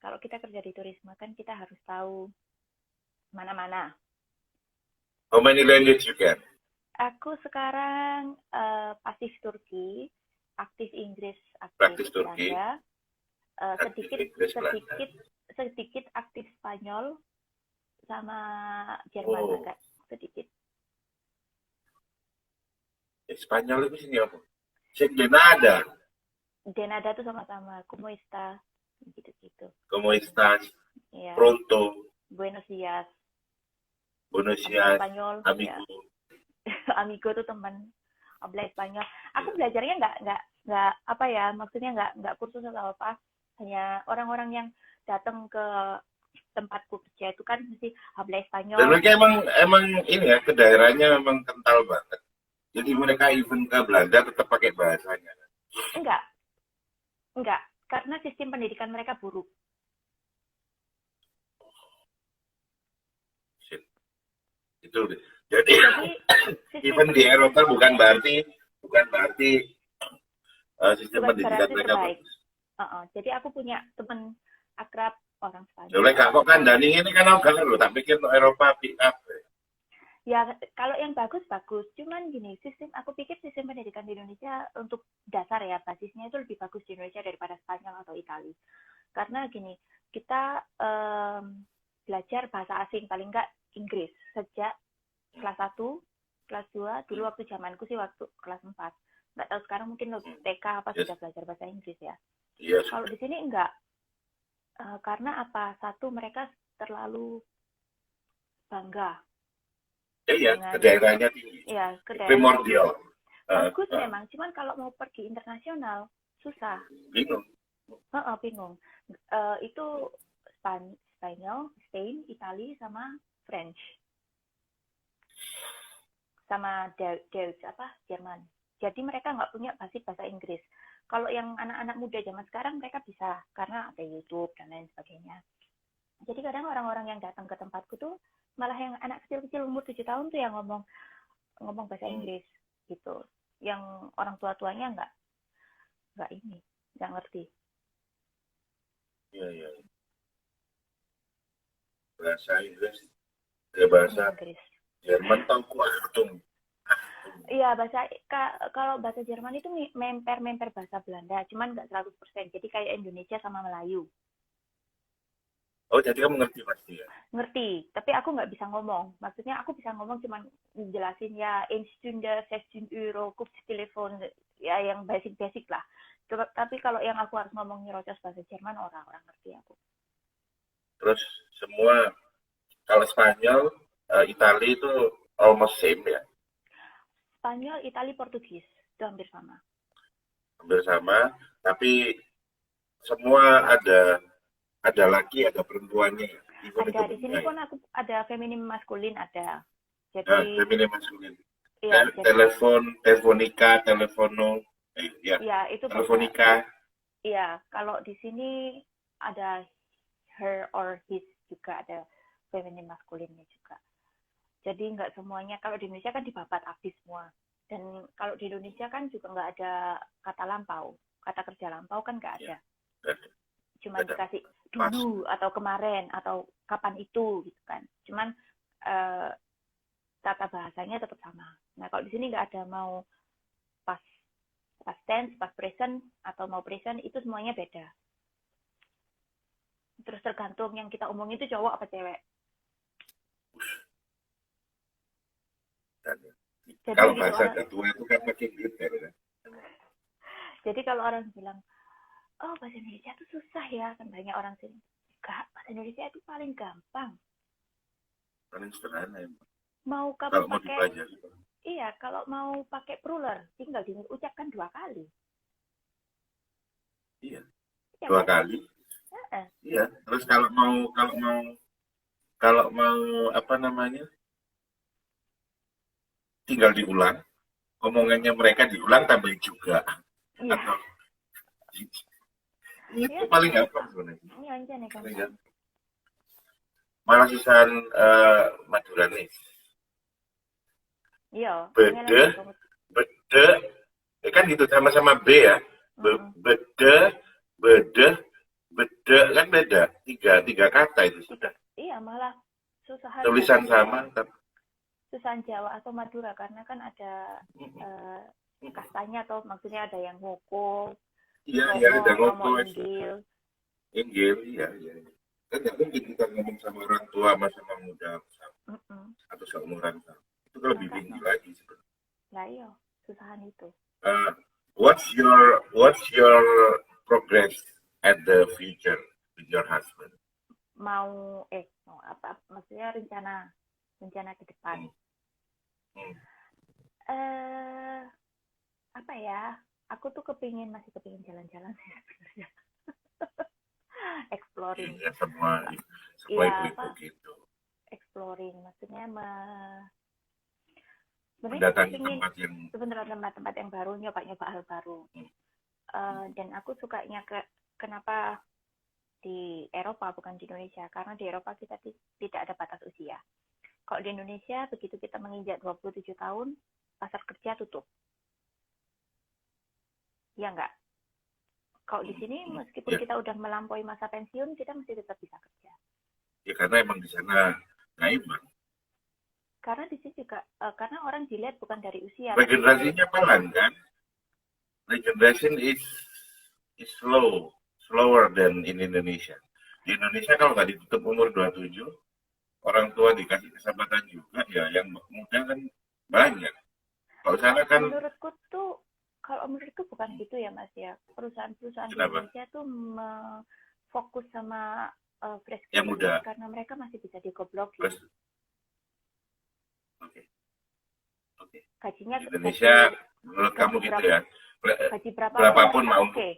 kalau kita kerja di turisme kan kita harus tahu mana-mana. How many language you can? Aku sekarang pasif Turki, aktif Inggris, Praktis aktif Turki. Belanda, Aktif Inggris, Belanda. sedikit aktif Spanyol sama Jerman agak sedikit. Spanyol itu sini apa? Sing Denada. Denada tuh sama-sama, como está, gitu-gitu. Como estás? Ya. Pronto. Buenos días. Buenos días. Spanyol. Amigo. Ya. Amigo tuh teman. Habla Spanyol. Aku belajarnya nggak apa ya, maksudnya nggak kursus atau apa. Hanya orang-orang yang datang ke tempatku kerja itu kan mesti habla Spanyol. Dan mereka emang ini ya, ke daerahnya memang kental banget. Jadi mereka even ke Belanda tetap pakai bahasanya. Enggak, karena sistem pendidikan mereka buruk. Itu. Jadi even di Eropa bukan berarti sistem pendidikan mereka bagus. Jadi aku punya teman akrab orang Spanyol. Boleh kok kan Dani ini kan aku kan tak pikir untuk Eropa pick up. Ya kalau yang bagus, cuman gini, aku pikir sistem pendidikan di Indonesia untuk dasar ya, basisnya itu lebih bagus di Indonesia daripada Spanyol atau Italia. Karena gini, kita belajar bahasa asing, paling enggak Inggris, sejak kelas 1, kelas 2, dulu waktu zamanku sih waktu kelas 4. Nggak tahu sekarang mungkin TK apa sudah belajar bahasa Inggris ya. Yes. Kalau di sini enggak. Karena apa? Satu, mereka terlalu bangga. Iya, ke daerahnya tinggi. Iya, ke daerah primordial. Bagus memang, cuman kalau mau pergi internasional susah. Bingung. Bingung. Itu Spanyol, Spain, Italia sama French. Sama Jerman. Jadi mereka nggak punya basis bahasa Inggris. Kalau yang anak-anak muda zaman sekarang mereka bisa karena ada YouTube dan lain sebagainya. Jadi kadang orang-orang yang datang ke tempatku tuh malah yang anak kecil-kecil umur 7 tahun tuh yang ngomong bahasa Inggris gitu. Yang orang tua-tuanya nggak ngerti. Iya. Bahasa Inggris. Ya bahasa Inggris. Jerman tahu Achtung. Iya, kalau bahasa Jerman itu memper bahasa Belanda, cuman nggak 100%. Jadi kayak Indonesia sama Melayu. Oh, jadi kamu ngerti pasti ya? Ngerti, tapi aku nggak bisa ngomong. Maksudnya aku bisa ngomong cuman jelasin ya 1 Stunde, 16 Euro, telepon, ya yang basic lah. Tapi kalau yang aku harus ngomong nyerocos bahasa Jerman, orang-orang ngerti aku. Terus semua, kalau Spanyol, Italia itu almost same ya? Spanyol, Italia, Portugis, itu hampir sama. Hampir sama, tapi semua ada laki, ada perempuannya. Ada di sini pun aku ada feminim maskulin ada. Jadi feminim maskulin. Iya, telefonika, telefono. Iya, itu telefonika. Iya, kalau di sini ada her or his juga, ada feminim maskulinnya juga. Jadi nggak semuanya, kalau di Indonesia kan dibabat aktif semua. Dan kalau di Indonesia kan juga nggak ada kata lampau. Kata kerja lampau kan nggak ada. Cuma dikasih dulu atau kemarin atau kapan itu gitu kan. Cuman tata bahasanya tetap sama. Nah, kalau di sini nggak ada mau past tense, past present, atau mau present, itu semuanya beda. Terus tergantung yang kita omongin itu cowok apa cewek. Dan Jadi kalau begitu bahasa orang, tua itu kan makin detail kan. jadi kalau orang bilang, oh bahasa Indonesia itu susah ya, kan banyak orang sini. Enggak, bahasa Indonesia itu paling gampang. Paling sederhana emang. Mau kamu Kalau mau pakai, dipelajari. iya, kalau mau pakai plural, tinggal diucapkan 2 kali. Iya, Iya 2 kan? kali. Heeh. Iya. Terus kalau mau apa namanya? Tinggal diulang. Omongannya mereka diulang tambah juga. Iya, Atau itu iya paling gampang. gampang sebenarnya. Iya aja nih Paling gampang. gampang. Malah sisaan Madura nih. Iya, Bede, ngelen banget. bede, kan gitu sama-sama B ya. Heeh. Bede, bede, bede kan beda. Tiga kata itu Tiga. sudah. Iya, malah susahan Tulisan bahasa sama, Jawa. tapi Susahan Jawa atau Madura karena kan ada eh, kastanya atau maksudnya ada yang ngoko, iya, iya, romo ada atau mau ngomong. inggil. Inggil, iya, iya. Kan nggak mungkin kita ngomong sama orang tua sama muda Mm-mm. atau seumuran sama. Itu kan lebih Makanya, tinggi lagi sebenarnya. lah iya, susahan itu. Uh, what's your progress at the future with your husband? Mau apa? Maksudnya rencana ke depan. Hmm. Eh apa ya? Aku tuh masih kepingin jalan-jalan sih sebenarnya. Exploring. Iya, semua Iya, ibu-ibu gitu. exploring. Maksudnya sebenarnya Mendatangi ingin tempat yang sebenarnya tempat-tempat yang baru, nyoba hal baru. Dan aku sukanya kenapa di Eropa bukan di Indonesia, karena di Eropa kita tidak ada batas usia. Kalau di Indonesia begitu kita menginjak 27 tahun, pasar kerja tutup. Ya enggak? Kalau di sini meskipun kita udah melampaui masa pensiun, kita masih tetap bisa kerja. ya karena emang di sana nggak imbang. Karena di sini juga karena orang dilihat bukan dari usia. Regenerasinya pelan kan? Regeneration is slower than in Indonesia. Di Indonesia kalau nggak ditutup umur 27, orang tua dikasih kesempatan juga, ya yang muda kan banyak. Kalau sana kan kalau menurutku bukan gitu ya Mas ya. Perusahaan-perusahaan di kenapa? Indonesia tuh fokus sama fresh Yang muda. graduate karena mereka masih bisa digoblokin. Oke. Gajinya Di Indonesia menurut kamu gitu ya? Gaji berapapun mau. Oke.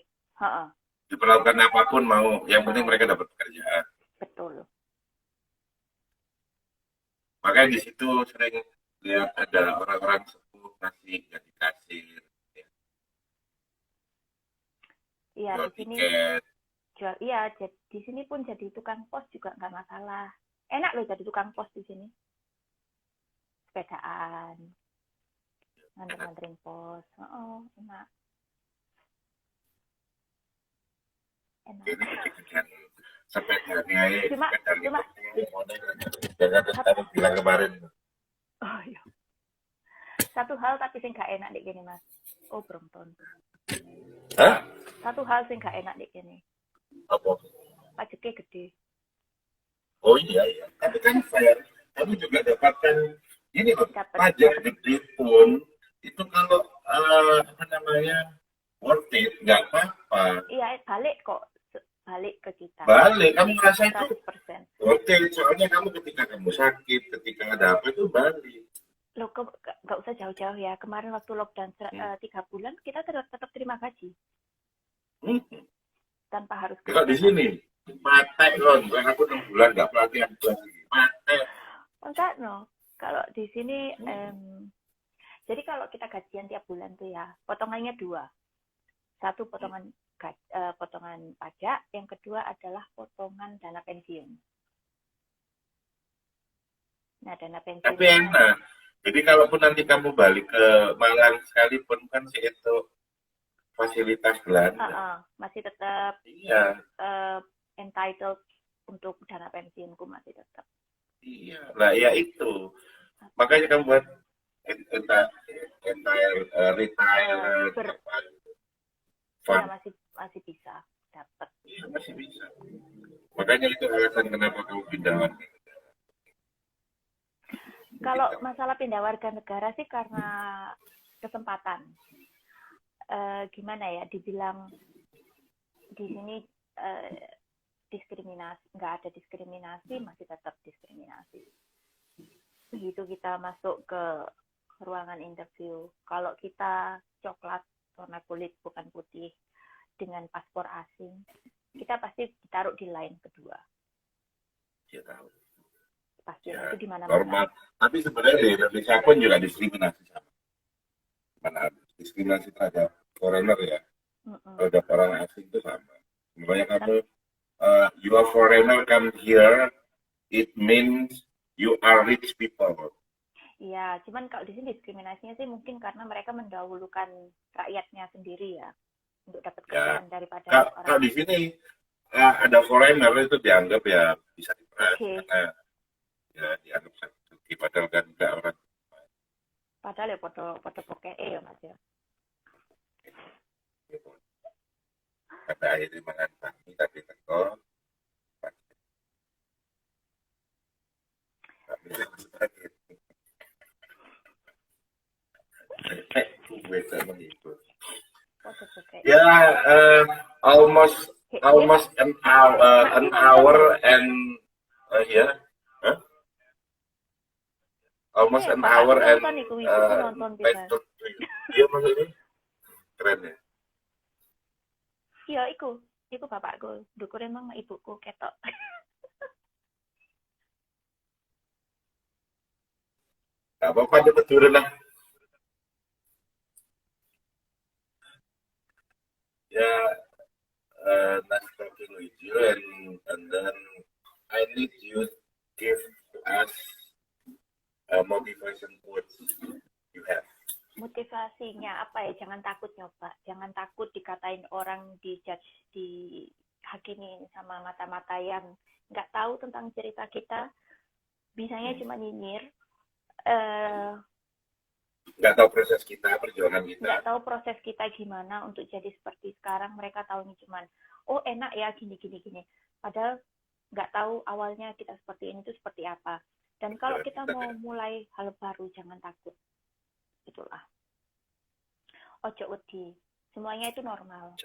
Diperlakukan apapun mau, yang penting mereka dapat pekerjaan. Betul. Makanya di situ sering lihat ada orang-orang sepuh ngasih jadi kasir, Iya, jual di sini tiket. di sini pun jadi tukang pos juga nggak masalah. Enak loh jadi tukang pos di sini. Sepedaan, nganterin pos. Enak. Jadi kemudian sepedanya cuma jangan bilang kemarin. Oh iya. Satu hal tapi sing gak enak dek gini Mas. Oh Brompton. Hah? Satu hal sing gak enak dek gini. Apa? Pajaknya gede. Oh iya. Tapi kan fair. Kamu juga dapatkan ini loh. Pajak gede pun itu kalau apa namanya worth it, nggak apa-apa. Iya, balik ke kita. Balik, kamu ngerasa itu 100%. Oke, soalnya kamu ketika kamu sakit, ketika ada apa itu balik. Loh, gak usah jauh-jauh ya. Kemarin waktu lockdown 3 bulan, kita tetap terima gaji. Tanpa harus kerja. Kalau di sini, mate loh. Aku 6 bulan nggak pelatihan lagi. Mate. Enggak, no. Kalau di sini, jadi kalau kita gajian tiap bulan tuh ya, potongannya 2. Satu potongan pajak, yang kedua adalah potongan dana pensiun. Nah, dana pensiun. Tapi enak. Jadi kalaupun nanti kamu balik ke Malang sekalipun kan sih itu fasilitas Belanda. Masih tetap entitled untuk dana pensiunku masih tetap. Iya, lah ya itu. Makanya kamu buat entire retire Ber- apa ya fund. masih bisa dapat. Iya, masih bisa. Makanya itu alasan kenapa kamu pindah warga negara. Kalau masalah pindah warga negara sih karena kesempatan. Gimana ya, dibilang di sini diskriminasi, nggak ada diskriminasi, masih tetap diskriminasi. Begitu kita masuk ke ruangan interview, kalau kita coklat warna kulit bukan putih dengan paspor asing, kita pasti ditaruh di line kedua. Ya tahu. Pasti Ya, itu di mana-mana. normal. Tapi sebenarnya di Indonesia pun juga diskriminasi sama. Mana diskriminasi terhadap foreigner ya, terhadap orang asing itu sama. Sebenarnya kamu you are foreigner come here, it means you are rich people. Iya, cuman kalau di sini diskriminasinya sih mungkin karena mereka mendahulukan rakyatnya sendiri ya untuk dapat kerjaan daripada Kalau di sini ada foreigner itu dianggap ya bisa diperas karena ya dianggap seperti padahal kan enggak orang. Padahal ya foto pokoknya ya mas ya. Pada akhirnya mengantangi tapi teko. Ya, almost an hour and yeah, huh? Almost an hour and iya maksudnya keren ya. Iya, iku bapakku, dukur emang ibuku ketok. Gak apa-apa cepet turun lah. Ya, nice talking with you and then I need you give us motivation quotes you have. Motivasinya apa ya? Jangan takut nyoba, jangan takut dikatain orang, dijudge, dihakimi sama mata-mata yang nggak tahu tentang cerita kita, bisanya cuma nyinyir. Nggak tahu proses kita, perjuangan kita. Nggak tahu proses kita gimana untuk jadi seperti sekarang. Mereka tahunya cuman, oh enak ya gini. Padahal nggak tahu awalnya kita seperti ini itu seperti apa. Dan kalau kita mau mulai hal baru, jangan takut. Itulah. Ojo wedi. Semuanya itu normal.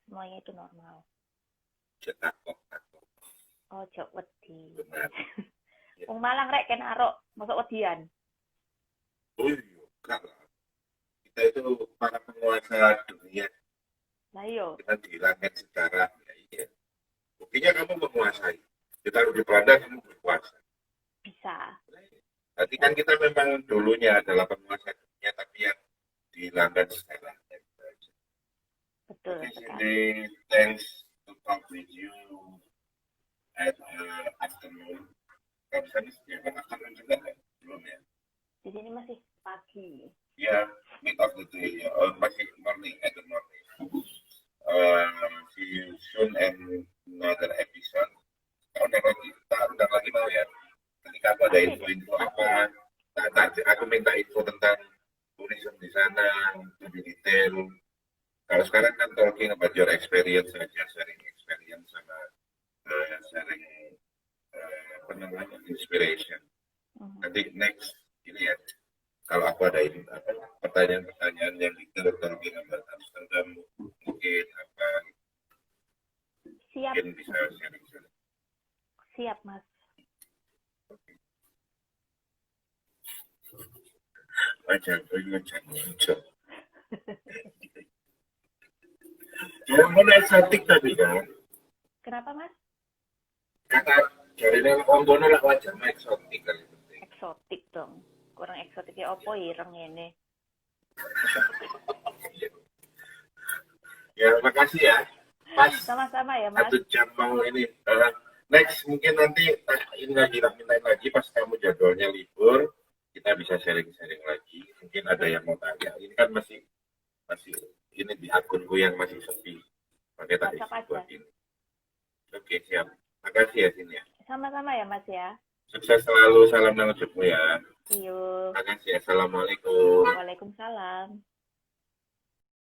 Semuanya itu normal. Ojo wedi. Wong Malang rek kena arok, masuk wedian. Oh iya, enggak lah. Kita itu para penguasa dunia. Nah iya. Kita dihilangkan sejarah. Ya, iya. Buktinya kamu menguasai. Kita di Belanda kamu berkuasa. Bisa. Nanti kan kita memang dulunya adalah penguasa dunia, tapi yang dihilangkan sejarah. Betul. Jadi, thanks to talk with you at afternoon. Kalau misalnya setiap afternoon juga kan? Belum ya? Di sini masih pagi. Ya, mid of the day. Masih morning, at the morning. See you soon and another episode. Undang lagi mau ya. Ketika aku ada info-info apa, aku minta info tentang turisme di sana, lebih detail. Kalau sekarang kan talking about your experience saja, sharing experience sama sharing inspiration. Nanti next ini ya, kalau aku ada pertanyaan-pertanyaan yang detail talking about Amsterdam, mungkin apa, siap. Mungkin bisa sharing. Siap mas. Macam. Yang mana eksotik tadi kan? Kenapa mas? Kata jadinya Onggono lah wajahnya eksotik kali. Eksotik dong. Kurang eksotik ya opo ireng ini. Ya, makasih ya. Pas. Sama-sama ya mas. 1 jam mau ini. Next mungkin nanti ini lagi pas kamu jadwalnya libur, kita bisa sharing-sharing lagi. Mungkin ada yang mau tanya. Ini kan masih ini di akunku yang masih sepi. Pakai tadi buat ini. Oke, siap. Makasih ya Sin ya. Sama-sama ya mas ya. Sukses selalu, salam nang ujungmu ya. See you. Terima kasih. Assalamualaikum. Waalaikumsalam.